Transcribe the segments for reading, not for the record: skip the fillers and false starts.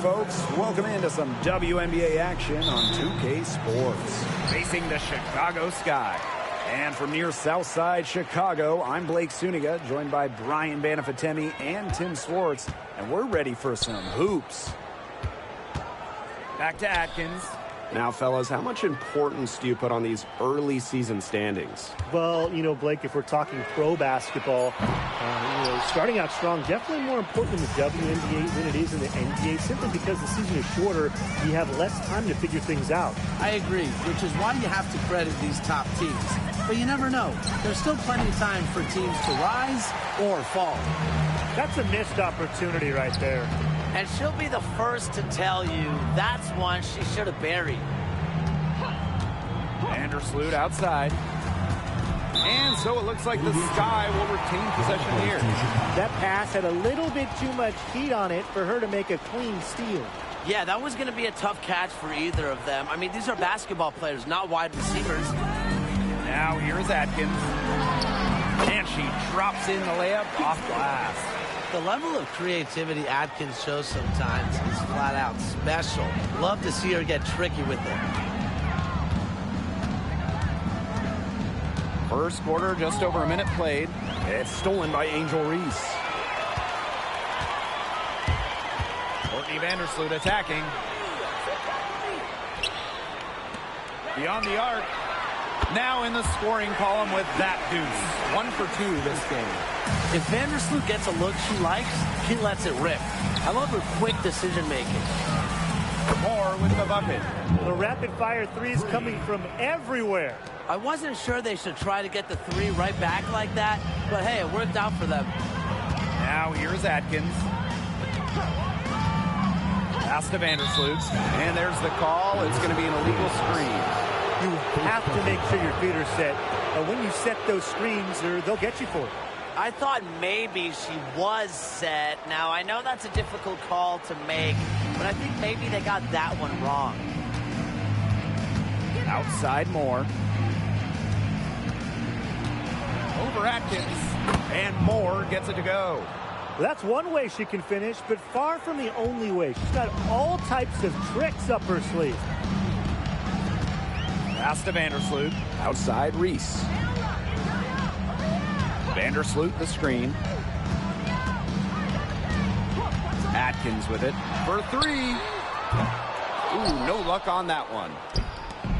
folks. Welcome into some WNBA action on 2K Sports. Facing the Chicago Sky. And from near Southside Chicago, I'm Blake Suniga, joined by Brian Banafatemi and Tim Swartz. And we're ready for some hoops. Back to Atkins. Now, fellas, how much importance do you put on these early season standings? Well, you know, Blake, if we're talking pro basketball, starting out strong, definitely more important in the WNBA than it is in the NBA, simply because the season is shorter. You have less time to figure things out. I agree, which is why you have to credit these top teams. But you never know. There's still plenty of time for teams to rise or fall. That's a missed opportunity right there. And she'll be the first to tell you that's one she should have buried. Vandersloot outside. And so it looks like the Sky will retain possession here. That pass had a little bit too much heat on it for her to make a clean steal. Yeah, that was going to be a tough catch for either of them. I mean, these are basketball players, not wide receivers. Now here's Atkins. And she drops in the layup off glass. The level of creativity Atkins shows sometimes is flat out special. Love to see her get tricky with it. First quarter, just over a minute played. It's stolen by Angel Reese. Courtney Vandersloot attacking. Beyond the arc. Now in the scoring column with that deuce. 1 for 2 this game. If Vandersloot gets a look she likes, he lets it rip. I love her quick decision-making. Moore with the bucket. The rapid-fire threes coming from everywhere. I wasn't sure they should try to get the three right back like that, but hey, it worked out for them. Now here's Atkins. Pass to Vandersloot. And there's the call. It's going to be an illegal screen. You have to make sure your feet are set. When you set those screens, they'll get you for it. I thought maybe she was set. Now, I know that's a difficult call to make, but I think maybe they got that one wrong. Outside Moore. Over Atkins. And Moore gets it to go. Well, that's one way she can finish, but far from the only way. She's got all types of tricks up her sleeve. Pass to Vandersloot. Outside Reese. Vandersloot the screen. Atkins with it for three. Ooh, no luck on that one.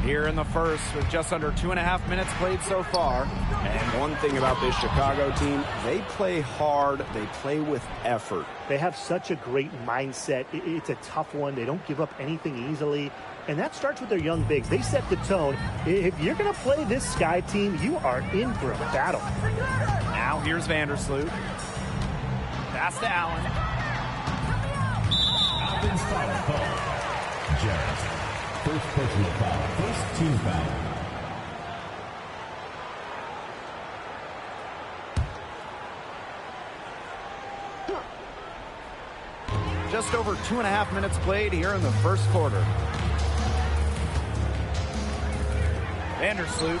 Here in the first with just under 2.5 minutes played so far. And one thing about this Chicago team, they play hard, they play with effort. They have such a great mindset. It's a tough one. They don't give up anything easily. And that starts with their young bigs. They set the tone. If you're going to play this Sky team, you are in for a battle. Now here's Vandersloot. Pass to Allen. Athens foul call. Jarrett. First personal foul. First team foul. Just over 2.5 minutes played here in the first quarter. Vandersloot.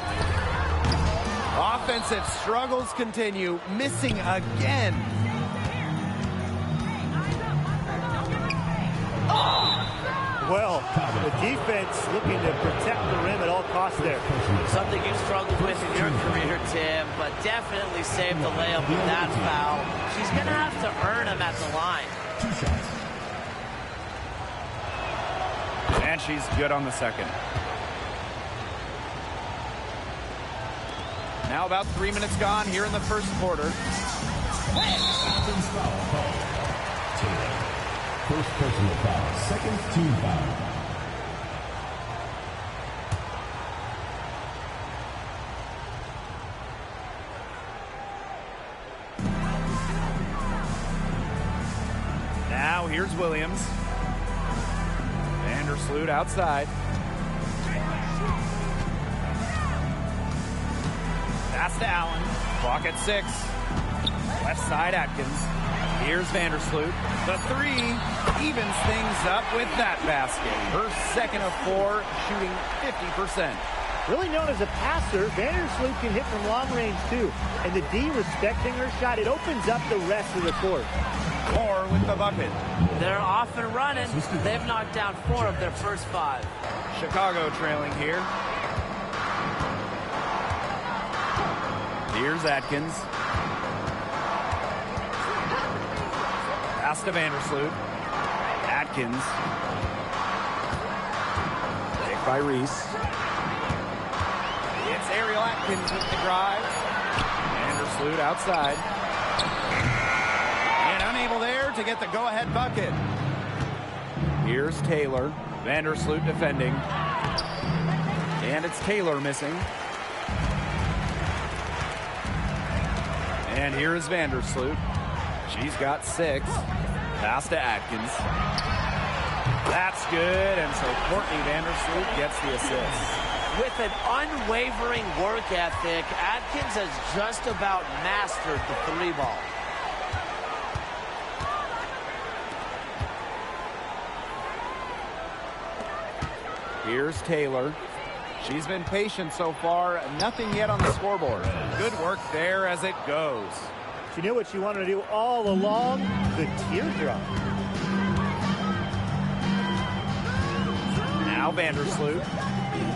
Offensive struggles continue. Missing again. Well, the defense looking to protect the rim at all costs there. Something you've struggled with in your career, Tim, but definitely saved the layup with that foul. She's going to have to earn him at the line. 2 shots. And she's good on the second. Now about 3 minutes gone here in the first quarter. Athens foul call. Taylor. First personal foul. Second team foul. Now here's Williams. Vandersloot outside. Pass to Allen. Clock at 6. Left side Atkins. Here's Vandersloot. The three evens things up with that basket. Her second of 4, shooting 50%. Really known as a passer, Vandersloot can hit from long range too. And the D respecting her shot, it opens up the rest of the court. Moore with the bucket. They're off and running. They've knocked down 4 of their first 5. Chicago trailing here. Here's Atkins. Pass to Vandersloot. Atkins. Take by Reese. It's Ariel Atkins with the drive. Vandersloot outside. And unable there to get the go-ahead bucket. Here's Taylor. Vandersloot defending. And it's Taylor missing. And here is Vandersloot. She's got 6. Pass to Atkins. That's good. And so Courtney Vandersloot gets the assist. With an unwavering work ethic, Atkins has just about mastered the 3-ball. Here's Taylor. She's been patient so far. Nothing yet on the scoreboard. Good work there as it goes. She knew what she wanted to do all along, the teardrop. Now Vandersloot.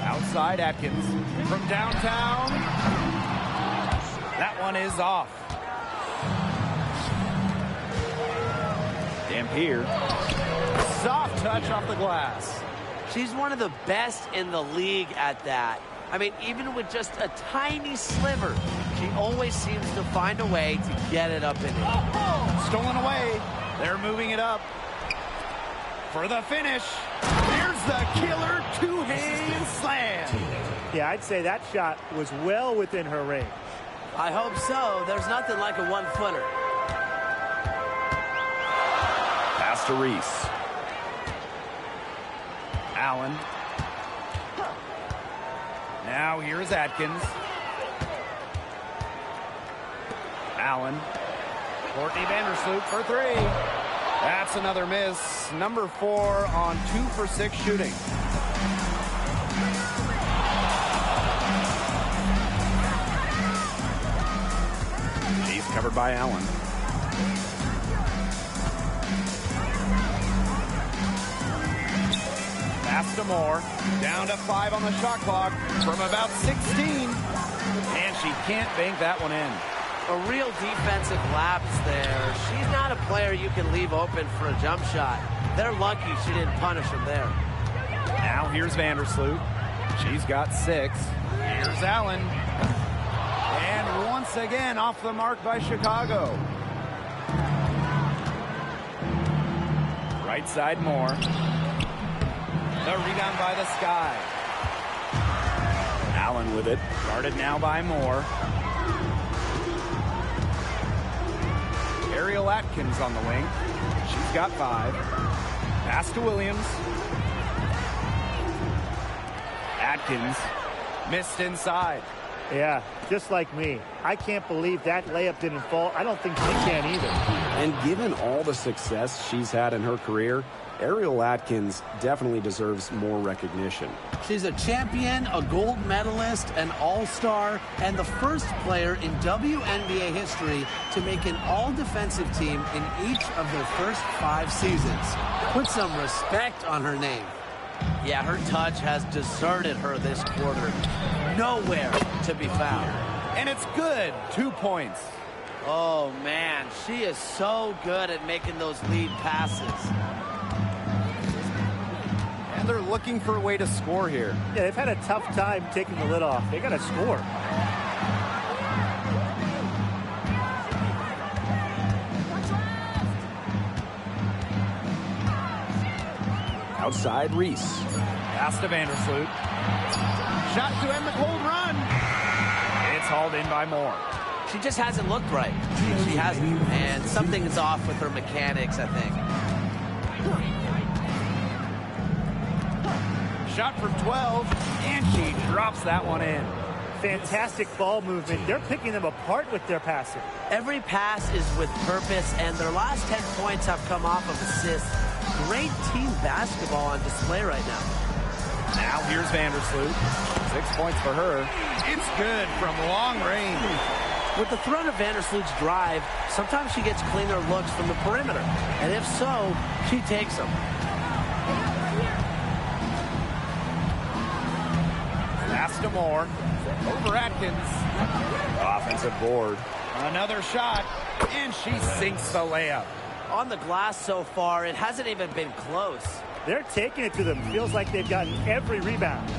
Outside Atkins. From downtown. That one is off. Dampier. Soft touch off the glass. She's one of the best in the league at that. I mean, even with just a tiny sliver, she always seems to find a way to get it up in it. Stolen away. They're moving it up. For the finish. Here's the killer two-hand slam. Yeah, I'd say that shot was well within her range. I hope so. There's nothing like a one-footer. Pass to Reese. Allen. Now here's Atkins. Allen. Courtney Vandersloot for 3. That's another miss. Number 4 on 2 for 6 shooting. He's covered by Allen. Pass to Moore. Down to 5 on the shot clock from about 16. And she can't bank that one in. A real defensive lapse there. She's not a player you can leave open for a jump shot. They're lucky she didn't punish him there. Now here's Vandersloot. She's got 6. Here's Allen. And once again off the mark by Chicago. Right side Moore. The rebound by the Sky. Allen with it. Guarded now by Moore. Ariel Atkins on the wing. She's got 5. Pass to Williams. Atkins missed inside. Yeah, just like me. I can't believe that layup didn't fall. I don't think she can either. And given all the success she's had in her career, Ariel Atkins definitely deserves more recognition. She's a champion, a gold medalist, an all-star, and the first player in WNBA history to make an all-defensive team in each of their first 5 seasons. Put some respect on her name. Yeah, her touch has deserted her this quarter. Nowhere to be found. And it's good. 2 points. Oh, man, she is so good at making those lead passes. And they're looking for a way to score here. Yeah, they've had a tough time taking the lid off. They got to score. Outside Reese. Pass to Vandersloot. Shot to end the cold run. It's hauled in by Moore. She just hasn't looked right. She hasn't. And something is off with her mechanics, I think. Shot from 12, and she drops that one in. Fantastic ball movement. They're picking them apart with their passing. Every pass is with purpose, and their last 10 points have come off of assists. Great team basketball on display right now. Now here's Vandersloot. 6 points for her. It's good from long range. With the threat of Vandersloot's drive, sometimes she gets cleaner looks from the perimeter. And if so, she takes them. Pass to Moore. Over Atkins. Offensive board. Another shot. And she sinks the layup. On the glass so far, it hasn't even been close. They're taking it to them. Feels like they've gotten every rebound.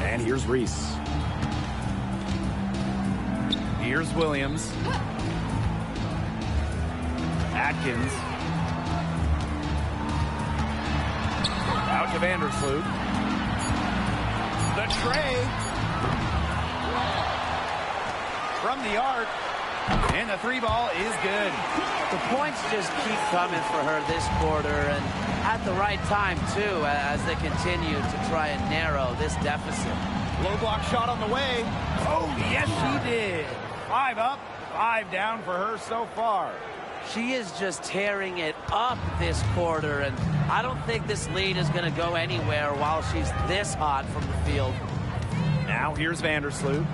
And here's Reese. Here's Williams. Atkins. Out to Vandersloot. The tray. From the arc. And the 3-ball is good. The points just keep coming for her this quarter, and at the right time, too, as they continue to try and narrow this deficit. Low block shot on the way. Oh, yes, she did. 5 up, 5 down for her so far. She is just tearing it up this quarter, and I don't think this lead is going to go anywhere while she's this hot from the field. Now here's Vandersloot.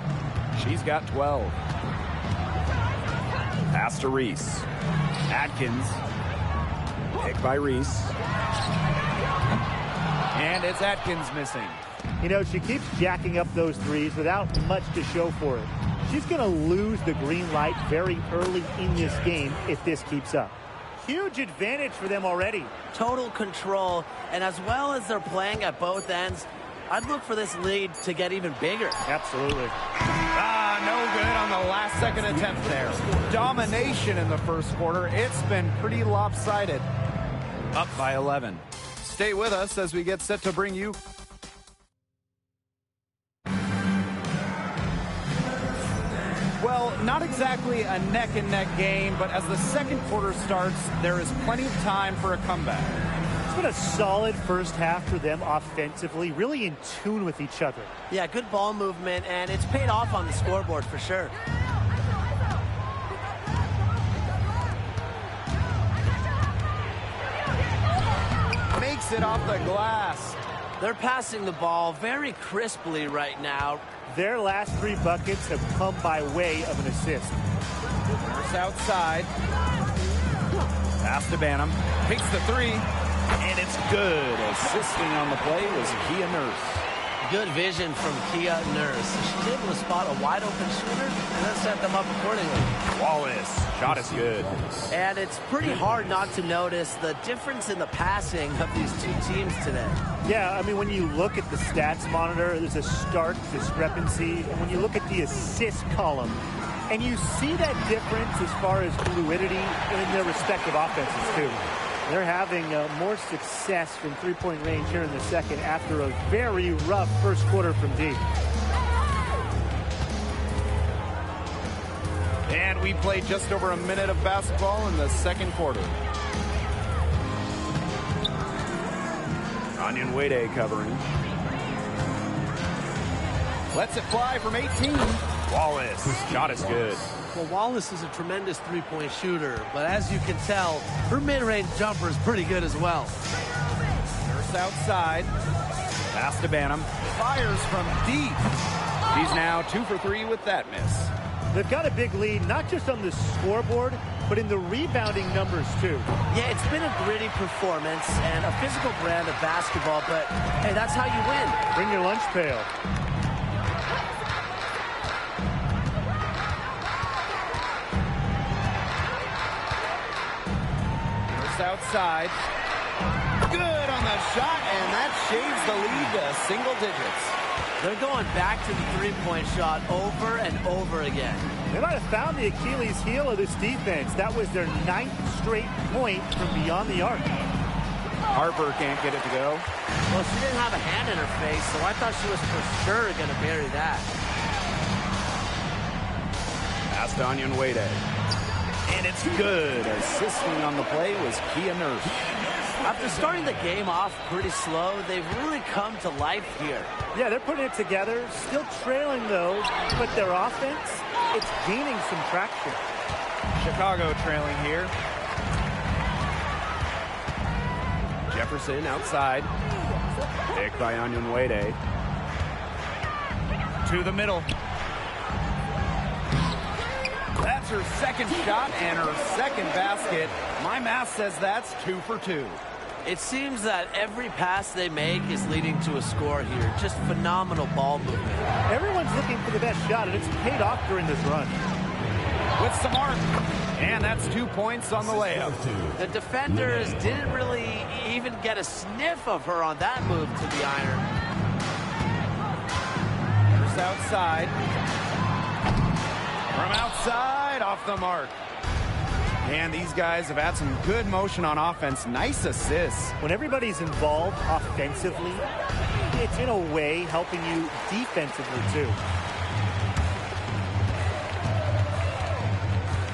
She's got 12. Pass to Reese. Atkins. Picked by Reese. And it's Atkins missing. You know, she keeps jacking up those threes without much to show for it. She's going to lose the green light very early in this game if this keeps up. Huge advantage for them already. Total control, and as well as they're playing at both ends, I'd look for this lead to get even bigger. Absolutely. No good on the last second attempt there. Domination in the first quarter. It's been pretty lopsided. Up by 11. Stay with us as we get set to bring you well, not exactly a neck-and-neck game, but as the second quarter starts, there is plenty of time for a comeback. It's been a solid first half for them offensively, really in tune with each other. Yeah, good ball movement, and it's paid off on the scoreboard for sure. Makes it off the glass. They're passing the ball very crisply right now. Their last 3 buckets have come by way of an assist. Nurse outside. Pass to Banham. Takes the 3. And it's good. Assisting on the play was Kia Nurse. Good vision from Kia Nurse. She's able to spot a wide-open shooter and then set them up accordingly. Wallace. Shot is good. And it's pretty hard not to notice the difference in the passing of these two teams today. Yeah, I mean, when you look at the stats monitor, there's a stark discrepancy. And when you look at the assist column, and you see that difference as far as fluidity in their respective offenses, too. They're having more success from three-point range here in the second after a very rough first quarter from deep. And we played just over a minute of basketball in the second quarter. Onion Wade covering. Lets it fly from 18. Wallace. Shot is good. Well, Wallace is a tremendous three-point shooter, but as you can tell, her mid-range jumper is pretty good as well. Nurse outside. Pass to Banham. Fires from deep. He's now 2 for 3 with that miss. They've got a big lead, not just on the scoreboard, but in the rebounding numbers, too. Yeah, it's been a gritty performance and a physical brand of basketball, but, hey, that's how you win. Bring your lunch pail. Outside. Good on the shot, and that shaves the lead to single digits. They're going back to the three-point shot over and over again. They might have found the Achilles heel of this defense. That was their 9th straight point from beyond the arc. Harper can't get it to go. Well, she didn't have a hand in her face, so I thought she was for sure going to bury that. Pass to Onion Wade. And it's good. Assisting on the play was Kia Nurse. After starting the game off pretty slow, they've really come to life here. Yeah, they're putting it together. Still trailing, though, but their offense, it's gaining some traction. Chicago trailing here. Jefferson outside. Picked by Onyenwere. To the middle. That's her second shot and her second basket. My math says that's 2 for 2. It seems that every pass they make is leading to a score here. Just phenomenal ball movement. Everyone's looking for the best shot, and it's paid off during this run. With some arc. And that's 2 points on the layup. The defenders didn't really even get a sniff of her on that move to the iron. Here's outside. From outside, off the mark. And these guys have had some good motion on offense. Nice assists. When everybody's involved offensively, it's in a way helping you defensively too.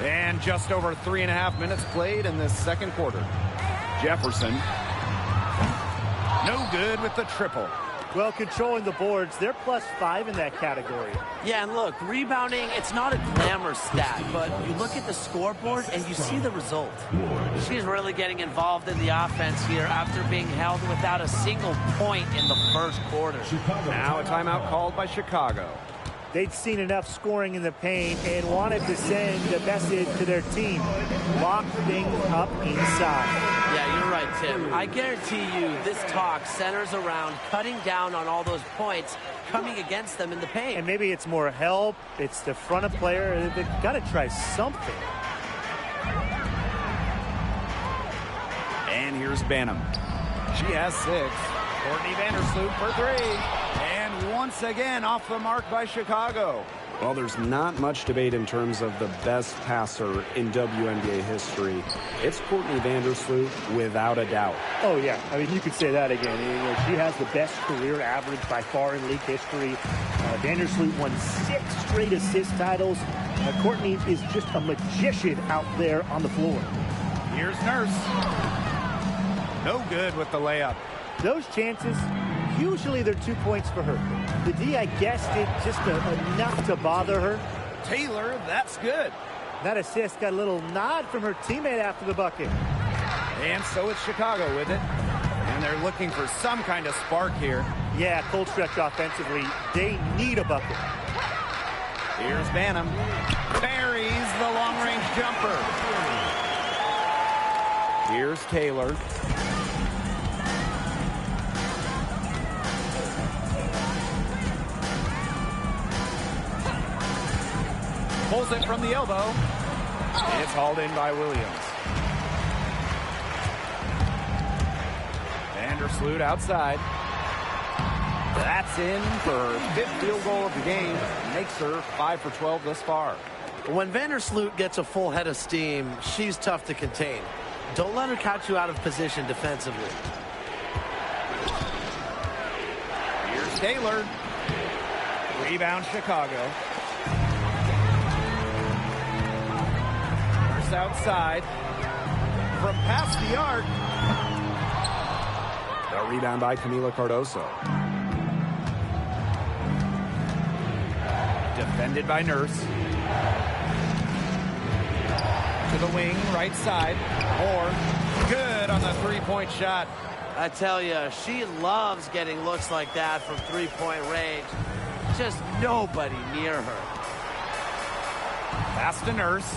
And just over 3.5 minutes played in this second quarter. Jefferson. No good with the triple. Well, controlling the boards, they're +5 in that category. Yeah, and look, rebounding, it's not a glamour stat, but you look at the scoreboard and you see the result. She's really getting involved in the offense here after being held without a single point in the first quarter. Now a timeout called by Chicago. They'd seen enough scoring in the paint and wanted to send a message to their team. Lock things up inside. Yeah, you're right, Tim. I guarantee you this talk centers around cutting down on all those points coming against them in the paint. And maybe it's more help. It's the front of player. They've got to try something. And here's Banham. She has 6. Courtney Vandersloot for 3. And once again off the mark by Chicago. Well, there's not much debate in terms of the best passer in WNBA history. It's Courtney Vandersloot without a doubt. Oh, yeah. I mean, you could say that again. She has the best career average by far in league history. Vandersloot won 6 straight assist titles. Courtney is just a magician out there on the floor. Here's Nurse. No good with the layup. Those chances, usually they're 2 points for her. The D, I guess, did just enough to bother her. Taylor, that's good. That assist got a little nod from her teammate after the bucket. And so it's Chicago with it. And they're looking for some kind of spark here. Yeah, cold stretch offensively. They need a bucket. Here's Banham. Buries the long-range jumper. Here's Taylor. Pulls it from the elbow. It's hauled in by Williams. Vandersloot outside. That's in for her 5th field goal of the game. Makes her 5 for 12 thus far. When Vandersloot gets a full head of steam, she's tough to contain. Don't let her catch you out of position defensively. Here's Taylor. Rebound Chicago. Outside from past the arc. A rebound by Camila Cardoso. Defended by Nurse. To the wing, right side. Or good on the three-point shot. I tell you, she loves getting looks like that from three-point range. Just nobody near her. Pass to Nurse.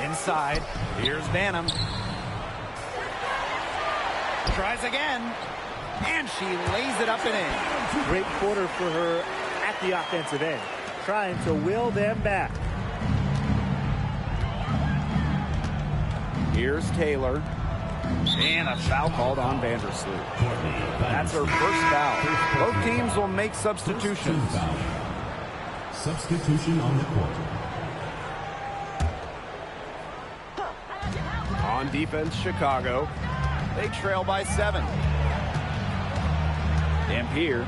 Inside, here's Banham. Tries again, and she lays it up and in. Great quarter for her at the offensive end, trying to will them back. Here's Taylor. And a foul called on Vandersloot. That's her first foul. Both teams will make substitutions. Substitution on the court. On defense, Chicago. They trail by 7. Dampier.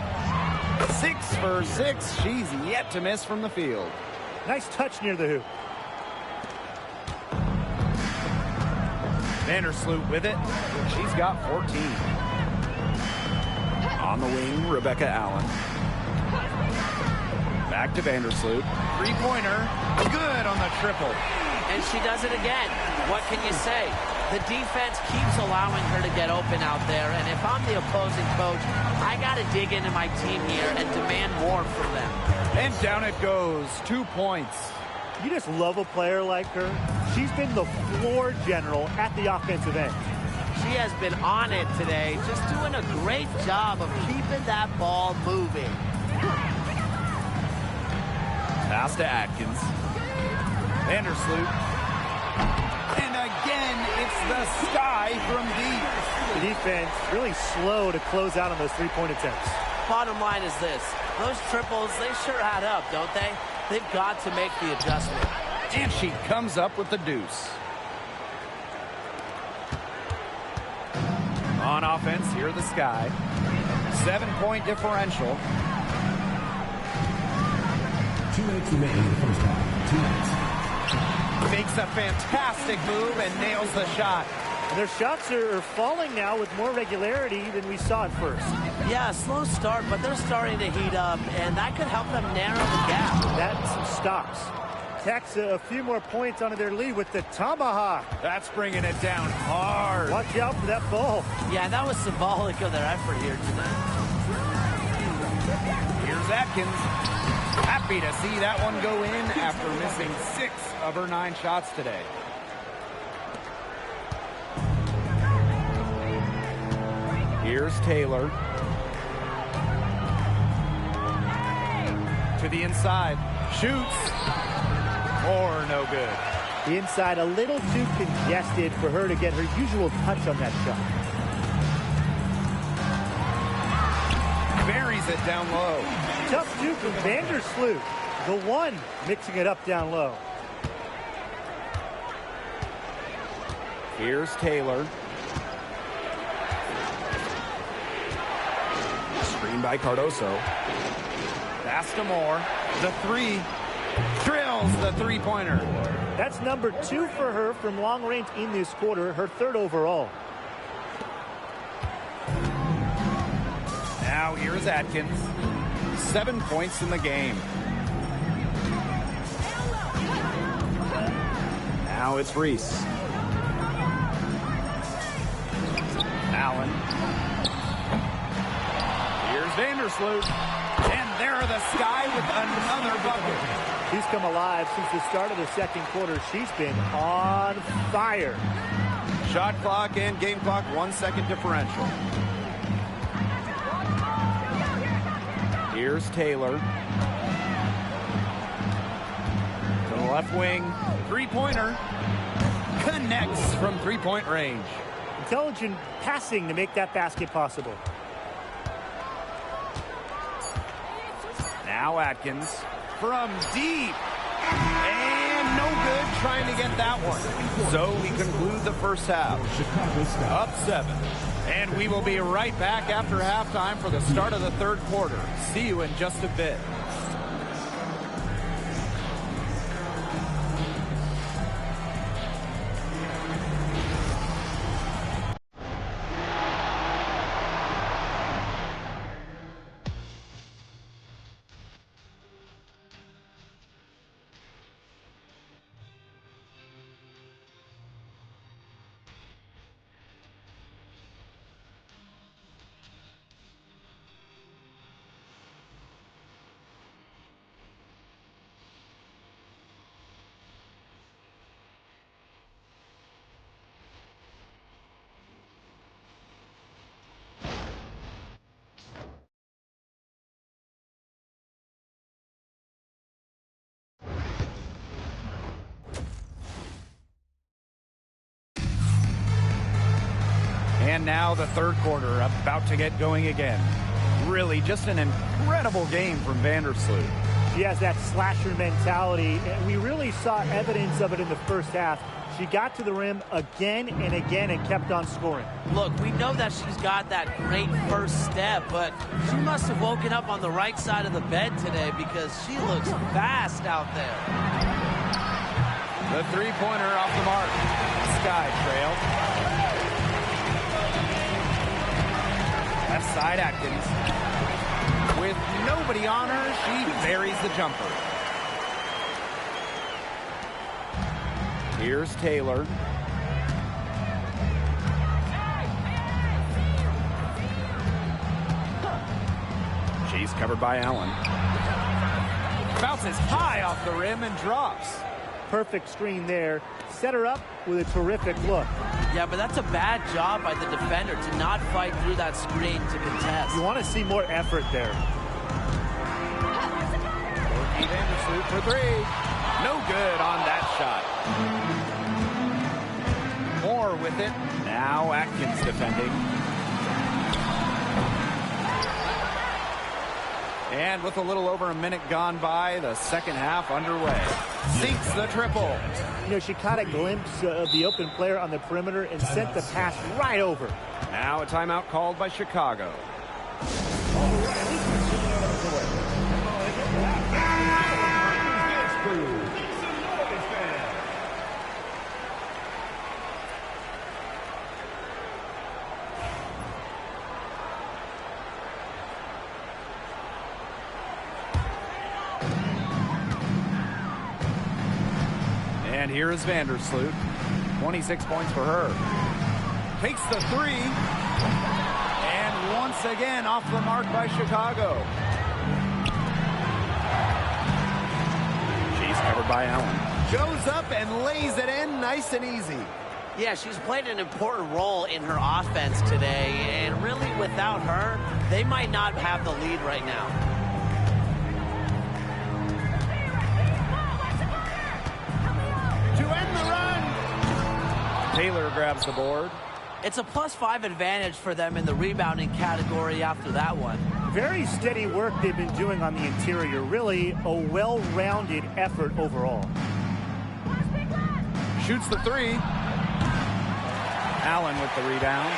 6 for 6. She's yet to miss from the field. Nice touch near the hoop. Vandersloot with it. She's got 14. On the wing, Rebecca Allen. Back to Vandersloot. Three-pointer. Good on the triple. and she does it again. What can you say? The defense keeps allowing her to get open out there, and if I'm the opposing coach, I got to dig into my team here and demand more from them. And down it goes. 2 points. You just love a player like her. She's been the floor general at the offensive end. She has been on it today, just doing a great job of keeping that ball moving. Pass to Atkins. Vandersloot. And again, it's the sky from deep. The defense really slow to close out on those three-point attempts. Bottom line is this. Those triples, they sure add up, don't they? They've got to make the adjustment. And she comes up with the deuce. On offense, here the Sky. 7-point differential. 2 minutes remaining in the first half. 2 minutes. Makes a fantastic move and nails the shot. And their shots are falling now with more regularity than we saw at first. Yeah, slow start, but they're starting to heat up, and that could help them narrow the gap. That's some stops. Tacks a few more points onto their lead with the tomahawk. That's bringing it down hard. Watch out for that ball. Yeah, that was symbolic of their effort here tonight. Here's Atkins. Happy to see that one go in after missing 6 of her 9 shots today. Here's Taylor. To the inside. Shoots. Or no good. The inside a little too congested for her to get her usual touch on that shot. Buries it down low. Tough two from Vandersloot. The one mixing it up down low. Here's Taylor. Screen by Cardoso. Pass to Moore. The 3. Drills the 3-pointer. That's number 2 for her from long range in this quarter, her 3rd overall. Now here's Atkins. 7 points in the game. Now it's Reese. Allen. Here's Vandersloot. And there the Sky with another bucket. She's come alive since the start of the second quarter. She's been on fire. Shot clock and game clock 1 second differential. Here's Taylor. To the left wing. 3-pointer. Connects from 3-point range. Intelligent passing to make that basket possible. Now Atkins from deep. And no good trying to get that one. So we conclude the first half. Up 7. And we will be right back after halftime for the start of the third quarter. See you in just a bit. And now the third quarter about to get going again. Really just an incredible game from Vandersloot. She has that slasher mentality, and we really saw evidence of it in the first half. She got to the rim again and again and kept on scoring. Look, we know that she's got that great first step, but she must have woken up on the right side of the bed today because she looks fast out there. The 3-pointer off the mark. Sky trail. Left side Atkins. With nobody on her, she buries the jumper. Here's Taylor. She's covered by Allen. Bounces high off the rim and drops. Perfect screen there. Set her up with a terrific look. Yeah, but that's a bad job by the defender to not fight through that screen to contest. You want to see more effort there. Vandersloot for three. No good on that shot. Moore with it. Now Atkins defending. And with a little over a minute gone by, the second half underway. Sinks the triple. You know, she caught a glimpse of the open player on the perimeter and sent the pass right over. Now a timeout called by Chicago. And here is Vandersloot. 26 points for her. Takes the three. And once again off the mark by Chicago. She's covered by Allen. Goes up and lays it in nice and easy. Yeah, she's played an important role in her offense today. And really, without her, they might not have the lead right now. Taylor grabs the board. It's a +5 advantage for them in the rebounding category after that one. Very steady work they've been doing on the interior. Really a well-rounded effort overall. Shoots the three. Allen with the rebound.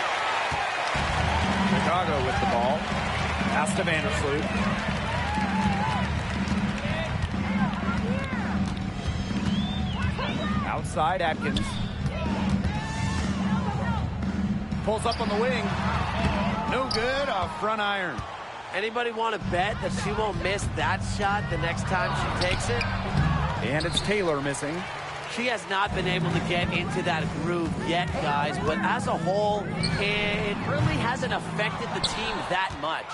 Chicago with the ball. Pass to Vandersloot. Outside Atkins. Pulls up on the wing. No good. A front iron. Anybody want to bet that she won't miss that shot the next time she takes it? And it's Taylor missing. She has not been able to get into that groove yet, guys, but as a whole, it really hasn't affected the team that much.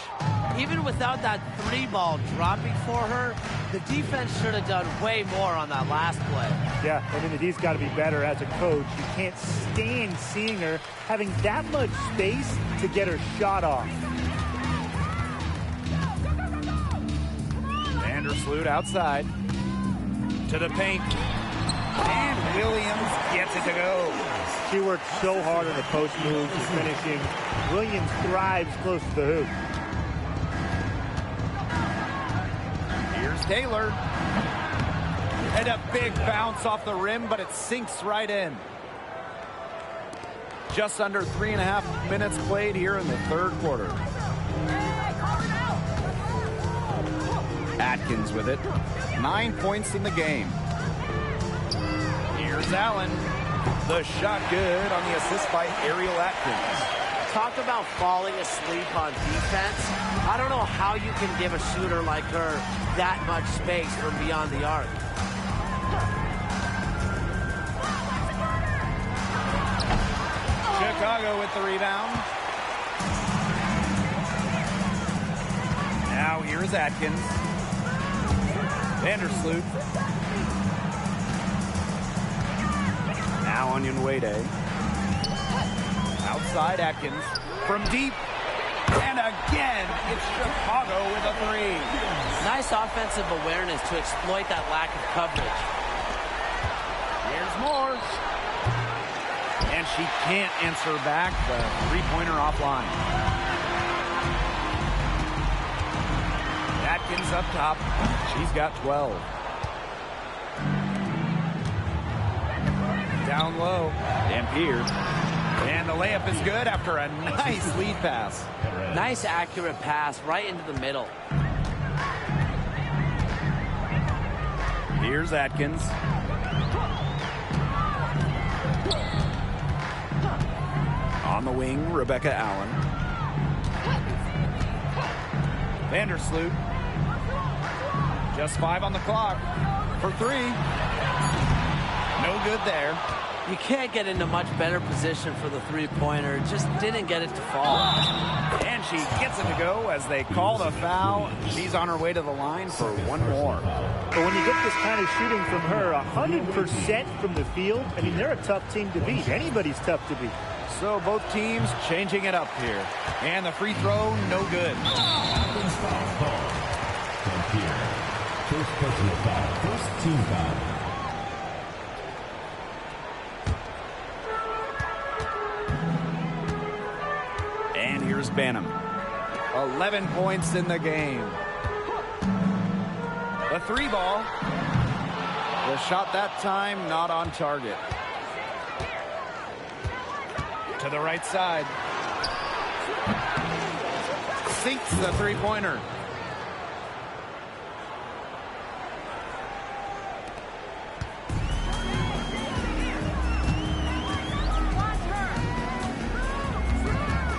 Even without that three ball dropping for her, the defense should have done way more on that last play. Yeah, I mean, the D's got to be better as a coach. You can't stand seeing her having that much space to get her shot off. Vandersloot outside. To the paint. And Williams gets it to go. She worked so hard on the post moves and finishing. Williams thrives close to the hoop. Here's Taylor. And a big bounce off the rim, but it sinks right in. Just under 3.5 minutes played here in the third quarter. Atkins with it. 9 points in the game. Here's Allen. The shot good on the assist by Ariel Atkins. Talk about falling asleep on defense. I don't know how you can give a shooter like her that much space from beyond the arc. Chicago with the rebound. Now here's Atkins. Vandersloot. Now Onion Wade. Outside Atkins. From deep. And again, it's Chicago with a three. Nice offensive awareness to exploit that lack of coverage. Here's Moore. And she can't answer back the three-pointer offline. Atkins up top. She's got 12. Down low. Dampier. And the layup is good after a nice lead pass. Nice accurate pass right into the middle. Here's Atkins. On the wing, Rebecca Allen. Vandersloot. Just 5 on the clock for three. No good there. You can't get into much better position for the three-pointer. Just didn't get it to fall. And she gets it to go as they call the foul. She's on her way to the line for one more. But when you get this kind of shooting from her, 100% from the field, I mean, they're a tough team to beat. Anybody's tough to beat. So both teams changing it up here. And the free throw, no good. Athens foul call. From here. First personal foul. First team foul. And here's Banham. 11 points in the game. The three ball. The shot that time not on target. To the right side. Sinks the three-pointer.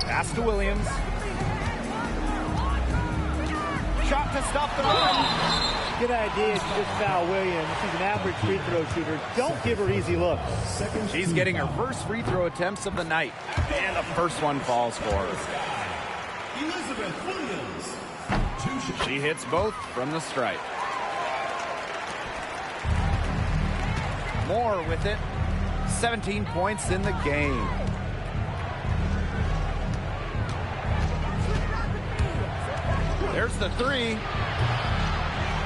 Pass to Williams. Shot to stop the run. Good idea to just foul Williams. She's an average free throw shooter. Don't give her easy looks. She's getting her first free throw attempts of the night. And the first one falls for her. Elizabeth Williams. She hits both from the stripe. Moore with it. 17 points in the game. There's the three.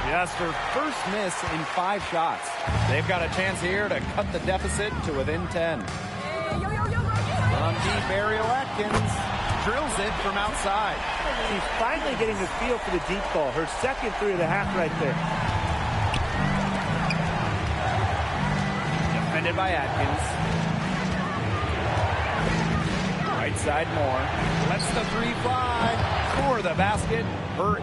Just her first miss in 5 shots. They've got a chance here to cut the deficit to within 10. From deep, Ariel Atkins drills it from outside. She's finally getting the feel for the deep ball. Her second three of the half right there. Defended by Atkins. Right side Moore. Lets the three fly. For the basket. Her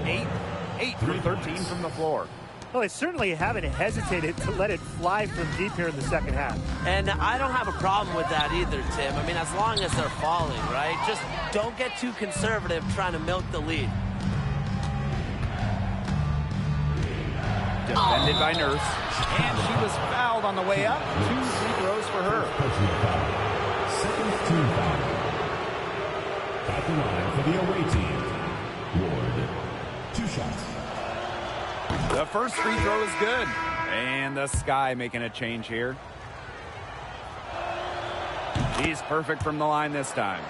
8 for 13 from the floor. Well, they certainly haven't hesitated to let it fly from deep here in the second half. And I don't have a problem with that either, Tim. I mean, as long as they're falling, right? Just don't get too conservative trying to milk the lead. Defended by Nurse. And she was fouled on the way up. 2 free throws for her. Personal foul. Second team foul. At the line for the away team. Ward. 2 shots. The first free throw is good. And the Sky making a change here. She's perfect from the line this time.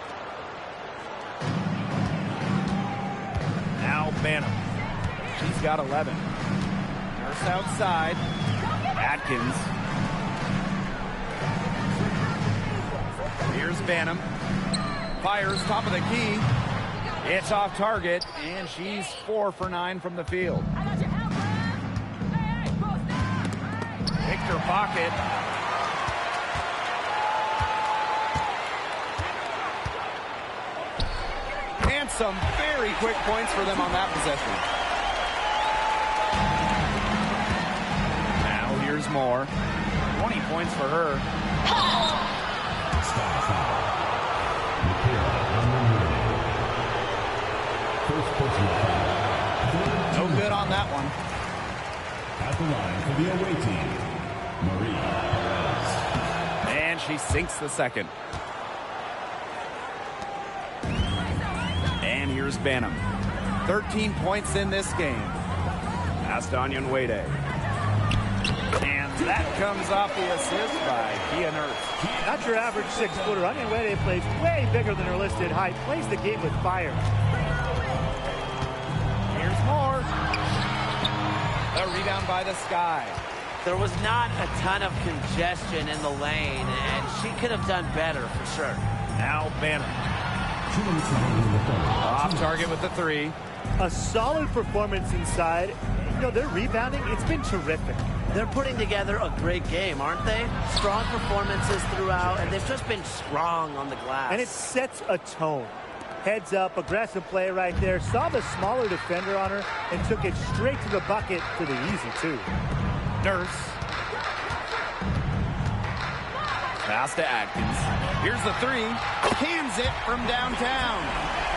Now Banham. She's got 11. Nurse outside. Atkins. Here's Banham. Fires top of the key. It's off target, and she's 4 for 9 from the field. Picked her pocket. And some very quick points for them on that possession. Now here's Moore. 20 points for her. Sky foul. First personal foul. No good on that one. At the line for the away team, Marie Perez. And she sinks the second. And here's Banham. 13 points in this game. Pass to Onyenwede. And that comes off the assist by Kia Nurse. Not your average 6-footer. Onyenwede plays way bigger than her listed height. Plays the game with fire. Here's Moore. A rebound by the Sky. There was not a ton of congestion in the lane, and she could have done better for sure. Now Banham. Off target with the three. A solid performance inside. You know, their rebounding, it's been terrific. They're putting together a great game, aren't they? Strong performances throughout, and they've just been strong on the glass. And it sets a tone. Heads up, aggressive play right there. Saw the smaller defender on her and took it straight to the bucket for the easy two. Nurse. Pass to Atkins. Here's the three. Cans it from downtown.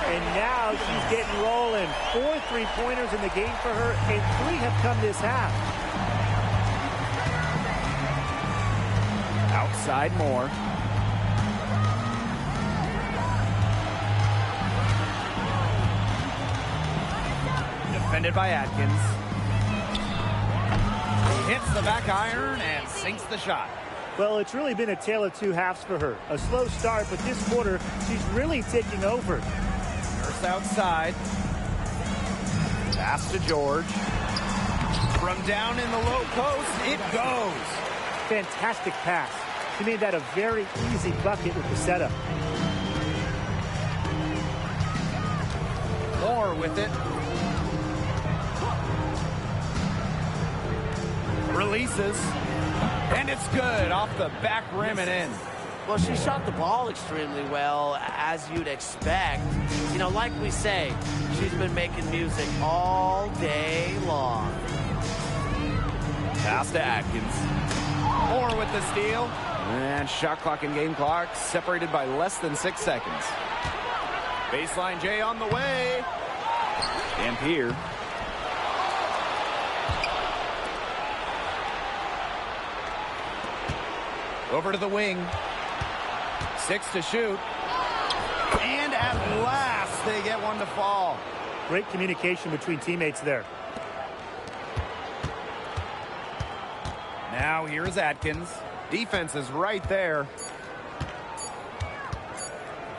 And now she's getting rolling. 4 3-pointers in the game for her, and 3 have come this half. Outside Moore. Defended by Atkins. He hits the back iron and sinks the shot. Well, it's really been a tale of two halves for her. A slow start, but this quarter, she's really taking over. Nurse outside. Pass to George. From down in the low post, it goes. Fantastic pass. She made that a very easy bucket with the setup. Moore with it. Releases. And it's good off the back rim and in. Well, she shot the ball extremely well, as you'd expect. You know, like we say, she's been making music all day long. Pass to Atkins. Moore with the steal. And shot clock and game clock separated by less than 6 seconds. Baseline J on the way. Dampier. Over to the wing. 6 to shoot. And at last, they get one to fall. Great communication between teammates there. Now here is Atkins. Defense is right there.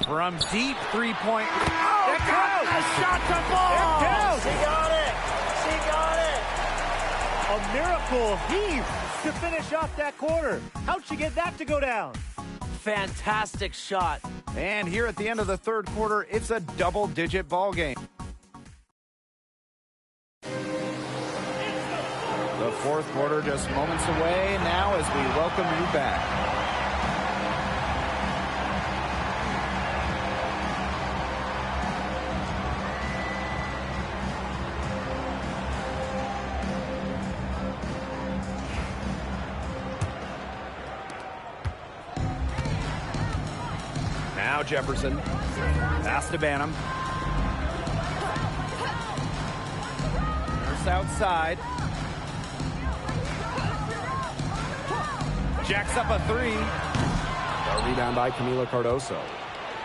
From deep three-point. Oh, it goes! A shot to fall! It goes! She got it! She got it! A miracle heave to finish off that quarter. How'd she get that to go down? Fantastic shot. And here at the end of the third quarter, it's a double-digit ball game. The fourth quarter just moments away now as we welcome you back. Now Jefferson. Pass to Banham. Nurse outside. Jacks up a three. A rebound by Camila Cardoso.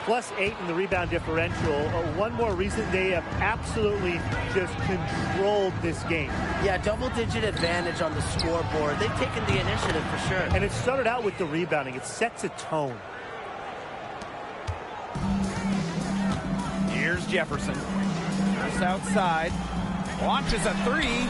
+8 in the rebound differential. One more reason they have absolutely just controlled this game. Yeah, double-digit advantage on the scoreboard. They've taken the initiative for sure. And it started out with the rebounding. It sets a tone. Here's Jefferson. Nurse outside. Launches a three.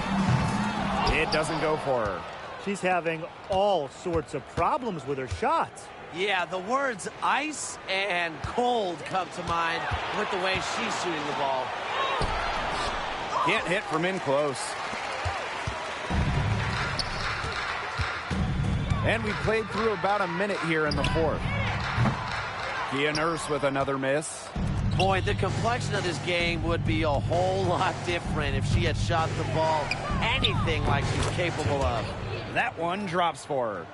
It doesn't go for her. She's having all sorts of problems with her shots. Yeah, the words ice and cold come to mind with the way she's shooting the ball. Can't hit from in close. And we played through about a minute here in the fourth. Kia Nurse with another miss. Boy, the complexion of this game would be a whole lot different if she had shot the ball anything like she's capable of. That one drops for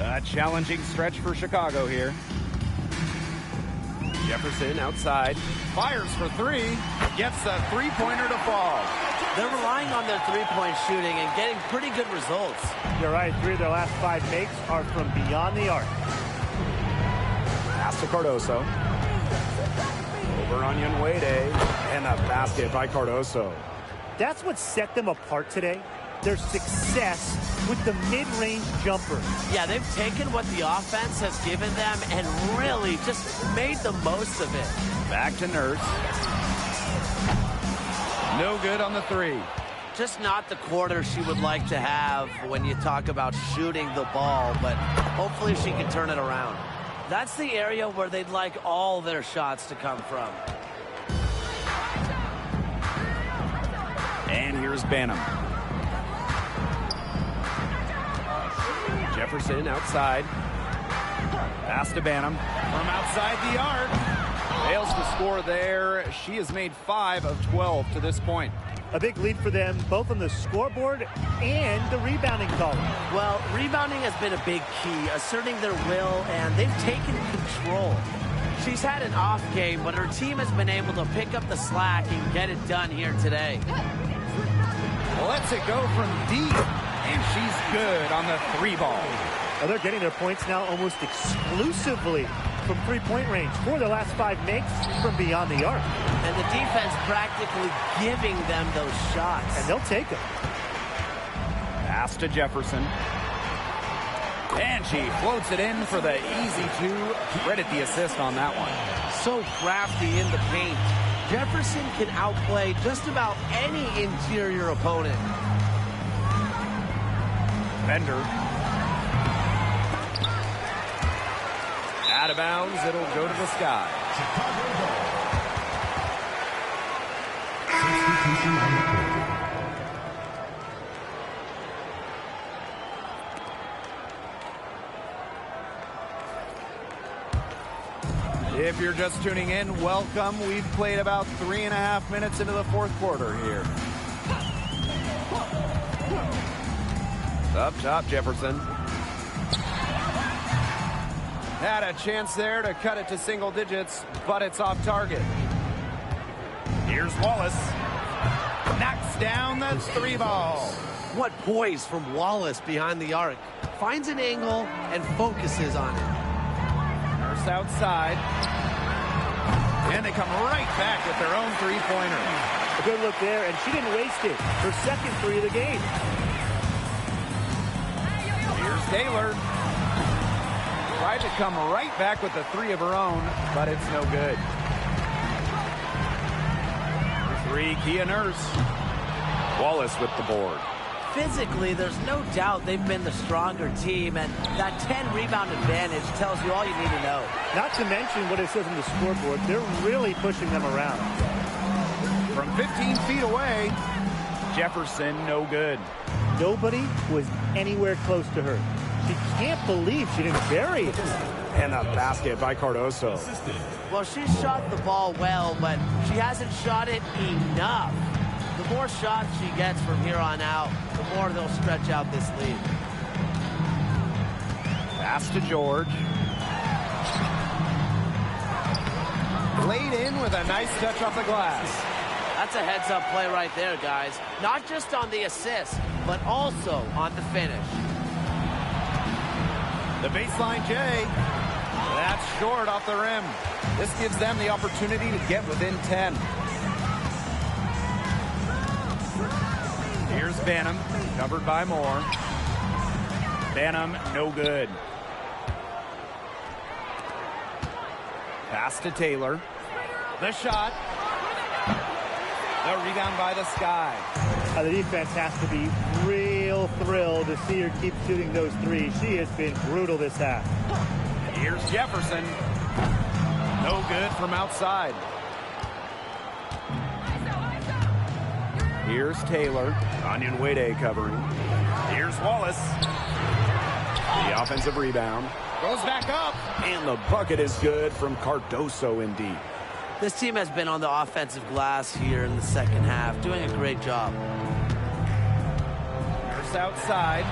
her. A challenging stretch for Chicago here. Jefferson outside. Fires for three. Gets a three-pointer to fall. They're relying on their three-point shooting and getting pretty good results. You're right. 3 of their last 5 makes are from beyond the arc. Pass to Cardoso. Over on Wade. And a basket by Cardoso. That's what set them apart today. Their success with the mid-range jumper. Yeah, they've taken what the offense has given them and really just made the most of it. Back to Nurse. No good on the three. Just not the quarter she would like to have when you talk about shooting the ball, but hopefully she can turn it around. That's the area where they'd like all their shots to come from. And here's Banham. Jefferson outside. Pass to Banham. From outside the arc. Fails to score there. She has made 5 of 12 to this point. A big lead for them, both on the scoreboard and the rebounding column. Well, rebounding has been a big key, asserting their will, and they've taken control. She's had an off game, but her team has been able to pick up the slack and get it done here today. Lets it go from deep. And she's good on the 3 ball. Now they're getting their points now almost exclusively from three-point range. 4 of their last 5 makes from beyond the arc. And the defense practically giving them those shots. And they'll take them. Pass to Jefferson. And she floats it in for the easy 2. Credit the assist on that one. So crafty in the paint. Jefferson can outplay just about any interior opponent. Bender. Out of bounds, it'll go to the sky. If you're just tuning in, welcome. We've played about 3.5 minutes into the 4th quarter here. Up top, Jefferson. Had a chance there to cut it to single digits, but it's off target. Here's Wallace. Knocks down the 3 ball. What poise from Wallace behind the arc. Finds an angle and focuses on it. Nurse outside. And they come right back with their own 3-pointer. A good look there, and she didn't waste it. Her second 3 of the game. Here's Taylor. Tried to come right back with the 3 of her own, but it's no good. 3, Kia Nurse. Wallace with the board. Physically, there's no doubt they've been the stronger team, and that 10-rebound advantage tells you all you need to know. Not to mention what it says on the scoreboard, they're really pushing them around. From 15 feet away, Jefferson no good. Nobody was anywhere close to her. She can't believe she didn't bury it. And a basket by Cardoso. Well, she shot the ball well, but she hasn't shot it enough. The more shots she gets from here on out, the more they'll stretch out this lead. Pass to George. Laid in with a nice touch off the glass. That's a heads-up play right there, guys. Not just on the assist, but also on the finish. The baseline J. That's short off the rim. This gives them the opportunity to get within 10. Here's Banham, covered by Moore. Banham, no good. Pass to Taylor. The shot. The rebound by the Sky. The defense has to be real thrilled to see her keep shooting those 3s. She has been brutal this half. Here's Jefferson. No good from outside. Here's Taylor. Onion Wade covering. Here's Wallace. The offensive rebound. Goes back up. And the bucket is good from Cardoso indeed. This team has been on the offensive glass here in the second half, doing a great job. Nurse outside.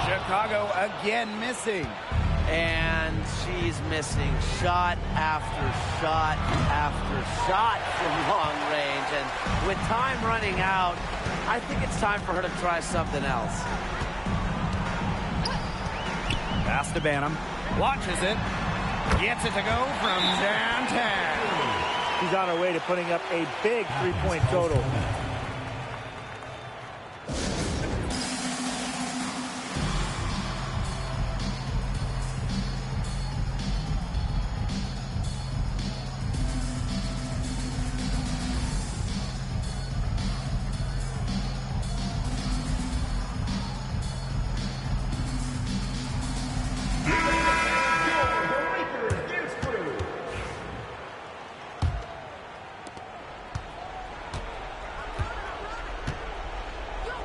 Chicago again missing. And she's missing shot after shot after shot from long range. And with time running out, I think it's time for her to try something else. Pass to Banham. Launches it. Gets it to go from downtown. She's on her way to putting up a big 3-point total.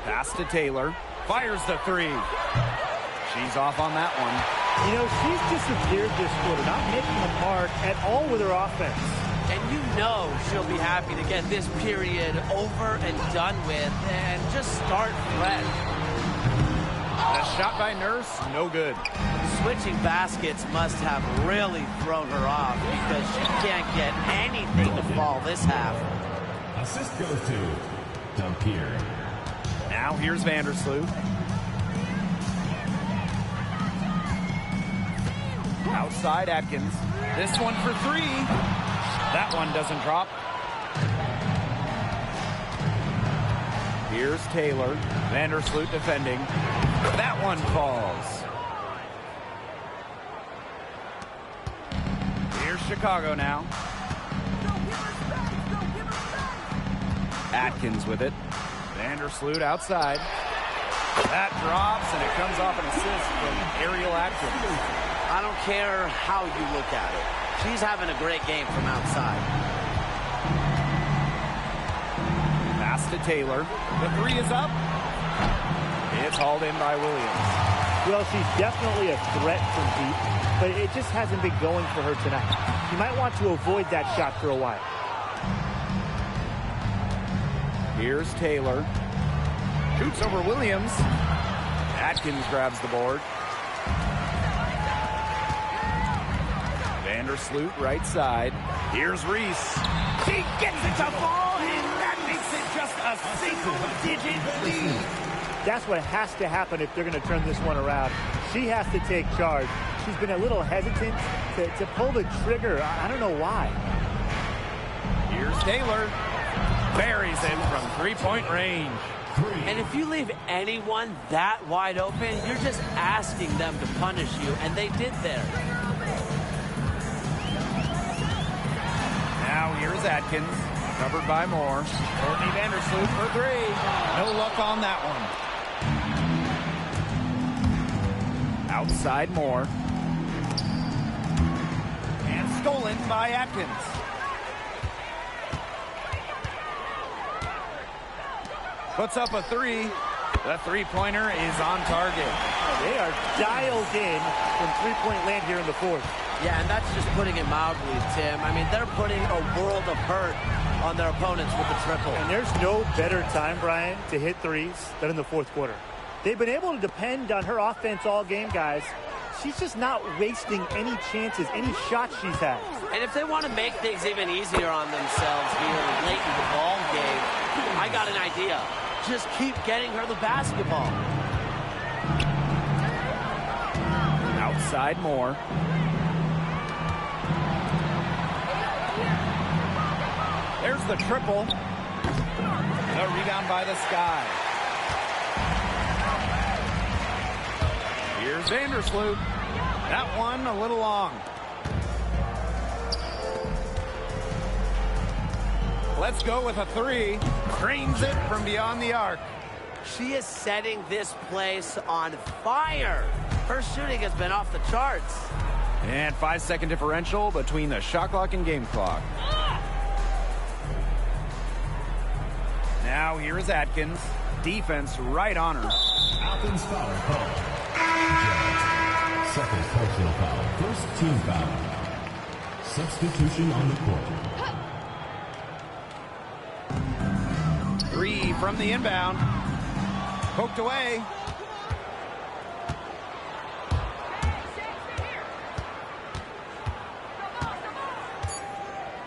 Pass to Taylor. Fires the 3. She's off on that one. You know, she's disappeared this quarter, not hitting the mark at all with her offense. And you know she'll be happy to get this period over and done with and just start fresh. A shot by Nurse, no good. Switching baskets must have really thrown her off because she can't get anything to fall this half. Assist goes to Dampier. Now here's Vandersloot. Outside Atkins. This one for three. That one doesn't drop. Here's Taylor. Vandersloot defending. That one falls. Here's Chicago now. Atkins with it. Vandersloot outside. That drops, and it comes off an assist from Ariel Atkins. I don't care how you look at it. She's having a great game from outside. Pass to Taylor. The three is up. It's hauled in by Williams. Well, she's definitely a threat from deep, but it just hasn't been going for her tonight. You might want to avoid that shot for a while. Here's Taylor. Shoots over Williams. Atkins grabs the board. Vandersloot right side. Here's Reese. She gets it to fall, and that makes it just a single-digit lead. That's what has to happen if they're going to turn this one around. She has to take charge. She's been a little hesitant to pull the trigger. I don't know why. Here's Taylor. Buries it from three-point range. And if you leave anyone that wide open, you're just asking them to punish you, and they did there. Now here's Atkins, covered by Moore. Courtney Vandersloot for three. No luck on that one. Outside Moore. And stolen by Atkins. Puts up a three. The three-pointer is on target. They are dialed in from three-point land here in the fourth. Yeah, and that's just putting it mildly, Tim. I mean, they're putting a world of hurt on their opponents with the triple. And there's no better time, Brian, to hit threes than in the fourth quarter. They've been able to depend on her offense all game, guys. She's just not wasting any chances, any shots she's had. And if they want to make things even easier on themselves here late in the ball game, I got an idea. Just keep getting her the basketball. Outside Moore. There's the triple. The rebound by the Sky. Here's Vandersloot. That one a little long. Let's go with a three. Drains it from beyond the arc. She is setting this place on fire. Her shooting has been off the charts. And 5-second differential between the shot clock and game clock. Now here is Atkins. Defense right on her. Athens foul call. Second personal foul. First team foul. Substitution on the court. Three from the inbound. Poked away.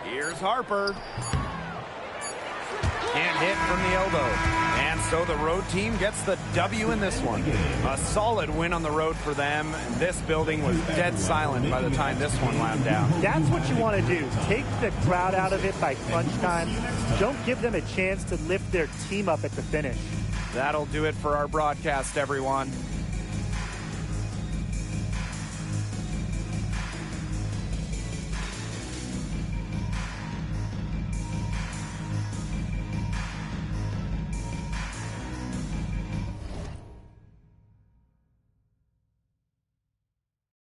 Here's Harper. Can't hit from the elbow. And so the road team gets the W in this one. A solid win on the road for them. This building was dead silent by the time this one wound down. That's what you want to do. Take the crowd out of it by crunch time. Don't give them a chance to lift their team up at the finish. That'll do it for our broadcast, everyone.